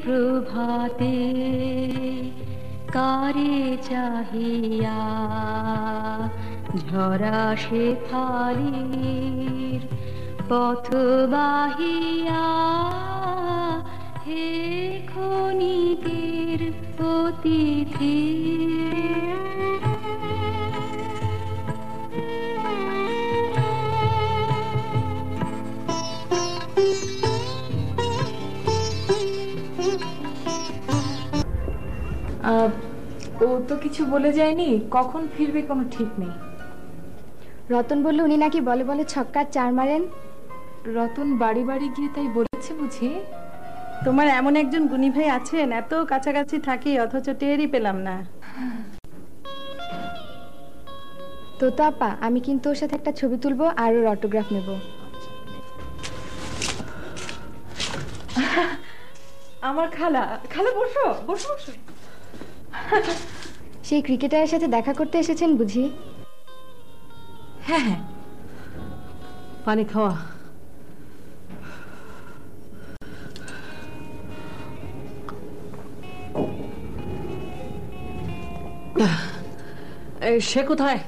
প্রভাতে কারে চাহিয়া ঝরা শেফালির পথ বাহিয়া হে ক্ষণিকের অতিথি ও তো কিছু বলে যায়নি, কখন ফিরবে কোনো ঠিক নেই। রতন বলল উনি নাকি বলে বলে ছক্কা 4 মারেন। রতন বাড়ি বাড়ি গিয়ে তাই বলেছে বুঝি? তোমার এমন একজন গুণী ভাই আছেন, এত কাছাকাছি থাকি অথচ টেরই পেলাম না। তো আপা, আমি কিন্তু ওর সাথে একটা ছবি তুলবো আর ওর অটোগ্রাফ নেব। আমার খালা, খালা বসো বসো বসো। সেই ক্রিকেটারের সাথে দেখা করতে এসেছেন বুঝি? হ্যাঁ হ্যাঁ, পানি খাওয়া। সে কোথায়?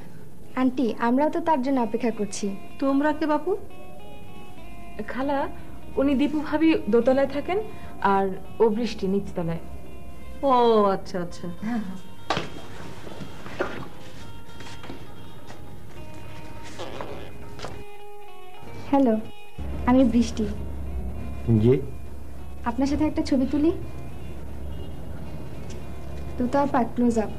আন্টি, আমরাও তো তার জন্য অপেক্ষা করছি। তোমরা কে বাপু? খালা, উনি দীপু ভাবি দোতলায় থাকেন আর ও বৃষ্টি নিচতলায়। ও আচ্ছা আচ্ছা। হ্যালো, আমি বৃষ্টি। জি, আপনার সাথে একটা ছবি তুলি। তো আপা, close up.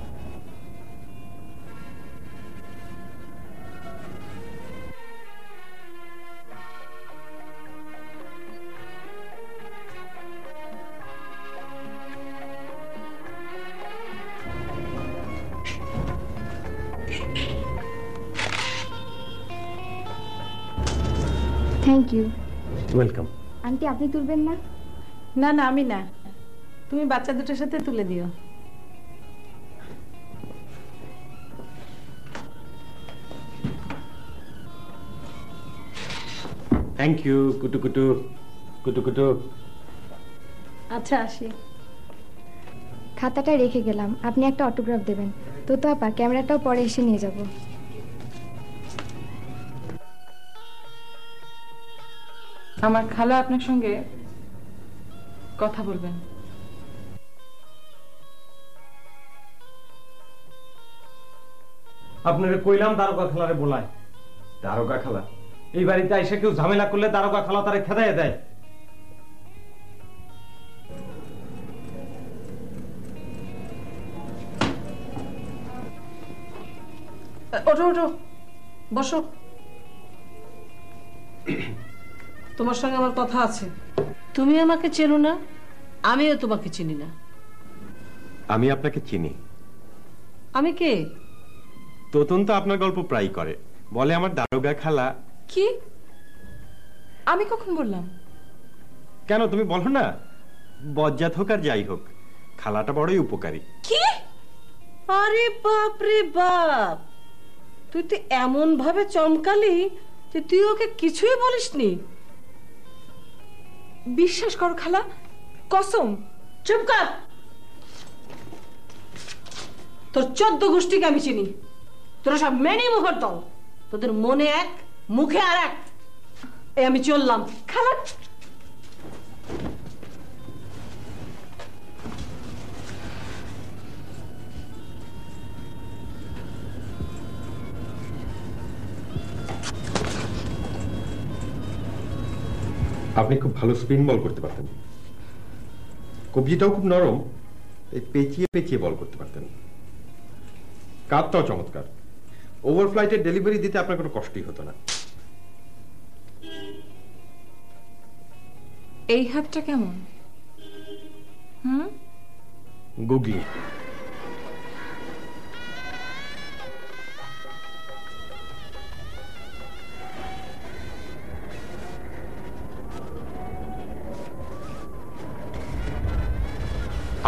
Thank you. Welcome. Aunty, আপনি তুলবেন না? না না, আমি না, তুমি বাচ্চা দুটোর সাথে তুলে দিও। থ্যাংক ইউ কুটু কুটু কুটু কুটু। আচ্ছা, আসি। খাতাটা রেখে গেলাম, আপনি একটা অটোগ্রাফ দেবেন। তো আপা, ক্যামেরাটাও পরে এসে নিয়ে যাব। আমার খালা আপনার সঙ্গে কথা বলবেন। আপনারে কইলাম দারোগা খালারে বলায়। দারোগা খালা এই বাড়িতে এসে কেউ ঝামেলা করলে দারোগা খালা তারে খেদাইয়া দেয়। ওঠো ওঠো, বসো। তোমার সঙ্গে আমার কথা আছে। তুমি আমাকে চেনো না, আমিও তোমাকে চিনি না। আমি আপনাকে চিনি। আমি কে? তোতন তো আপনার গল্প প্রায় করে, বলে আমার দারোগা খালা। কি? আমি কখন বললাম? কেন তুমি বলো না? বজ্জাত হোক আর যাই হোক, খালাটা বড়ই উপকারী। কি? আরে বাপ রে বাপ, তুই তো এমন ভাবে চমকালি যে তুই ওকে কিছুই বলিসনি। বিশ্বাস করো খালা, কসম। চুপ কর। তোর 14 গোষ্ঠীকে আমি চিনি। তোরা সব মেনে মুখর দল, তোদের মনে এক মুখে আর এক। এই আমি চললাম। খালা, আপনি খুব ভালো স্পিন বল করতে পারতেন, কবজিটাও খুব নরম, পেঁচিয়ে পেঁচিয়ে বল করতে পারতেন। কাজটাও চমৎকার। ওভার ফ্লাইটের ডেলিভারি দিতে আপনার কোনো কষ্টই হতো না। এই হাতটা কেমন? গুগলি।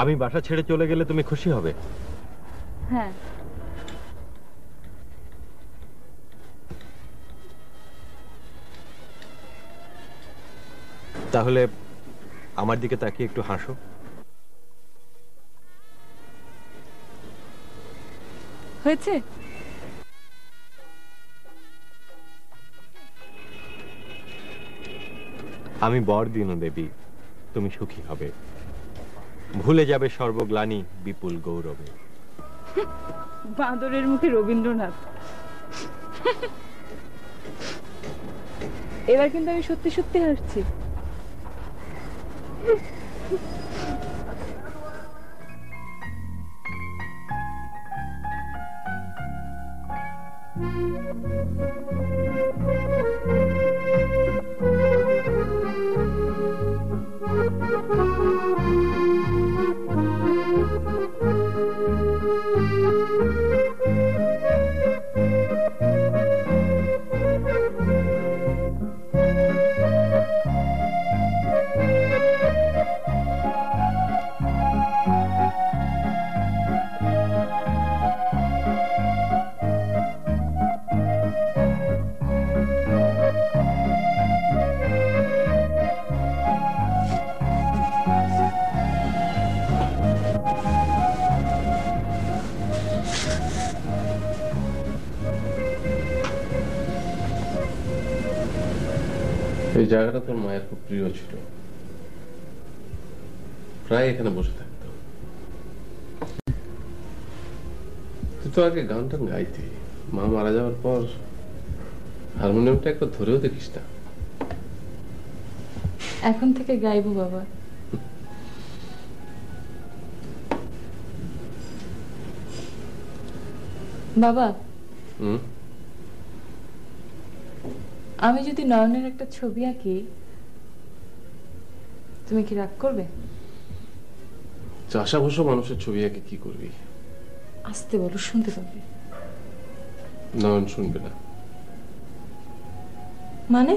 আমি বাসা ছেড়ে চলে গেলে তুমি খুশি হবে? হ্যাঁ। তাহলে আমার দিকে তাকিয়ে একটু হাসো। হয়েছে? আমি বর দিনু দেবী, তুমি সুখী হবে, ভুলে যাবে সর্বগ্লানি বিপুল গৌরবে। বাঁদরের মুখে রবীন্দ্রনাথ। এবার কিন্তু আমি সত্যি সত্যি হাসছি। এই জায়গাটা তোর মায়ের খুব প্রিয় ছিল, প্রায় এখানে বসে থাকতো। তুই তো আগে গান টান গাইতি, মা মারা যাওয়ার পর হারমোনিয়ামটা একবার ধরেও দেখিস না? এখন থেকে গাইবো বাবা। বাবা, আমি যদি নয়নের একটা ছবি আঁকি, তুমি কি রাগ করবে? চাষা ভুষো মানুষের ছবি আঁকে কি করবি? আসতে বলো, শুনতে পাবে। নয়ন শুনবে না। মানে?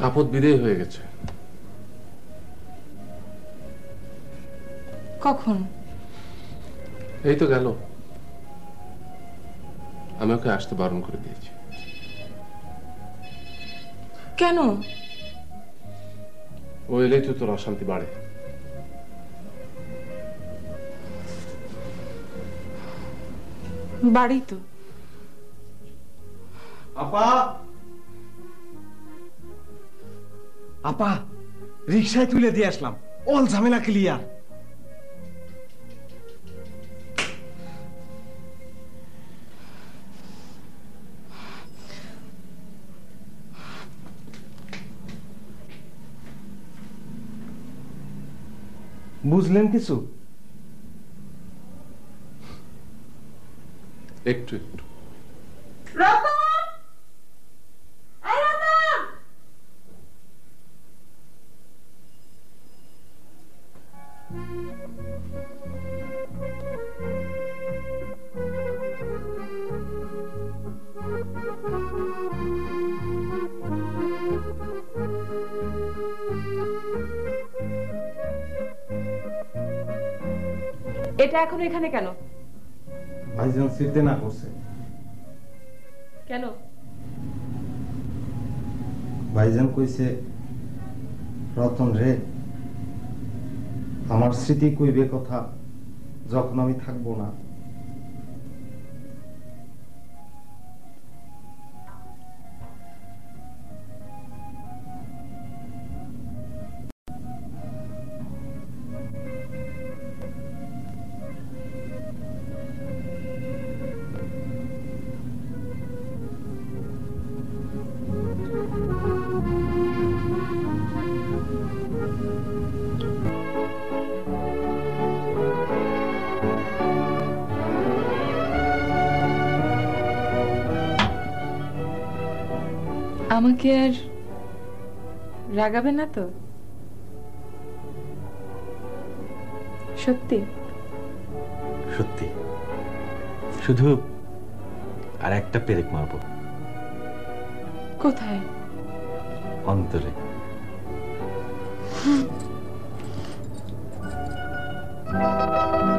আপদ বিদেয় হয়ে গেছে। কখন? এই তো গেল। আমি ওকে আসতে বারণ করে দিয়েছি। কেন? ও এলেই তো তোর অশান্তি বাড়ে। বাড়ি তো। আপা, আপা, রিক্সায় তুলে দিয়ে আসলাম, অল ঝামেলা ক্লিয়ার। বুঝলেন কিছু? একটু একটু। এটা এখন এখানে কেন? ভাইজান সিদ্ধে না করছে। কেন? ভাইজান কইছে, রতন রে, আমার স্মৃতি কইবে কথা যখন আমি থাকবো না। আমাকে আর রাগাবে না তো? সত্যি সত্যি, শুধু আর একটা পেরেক মারবো। কোথায়? অন্তরে। না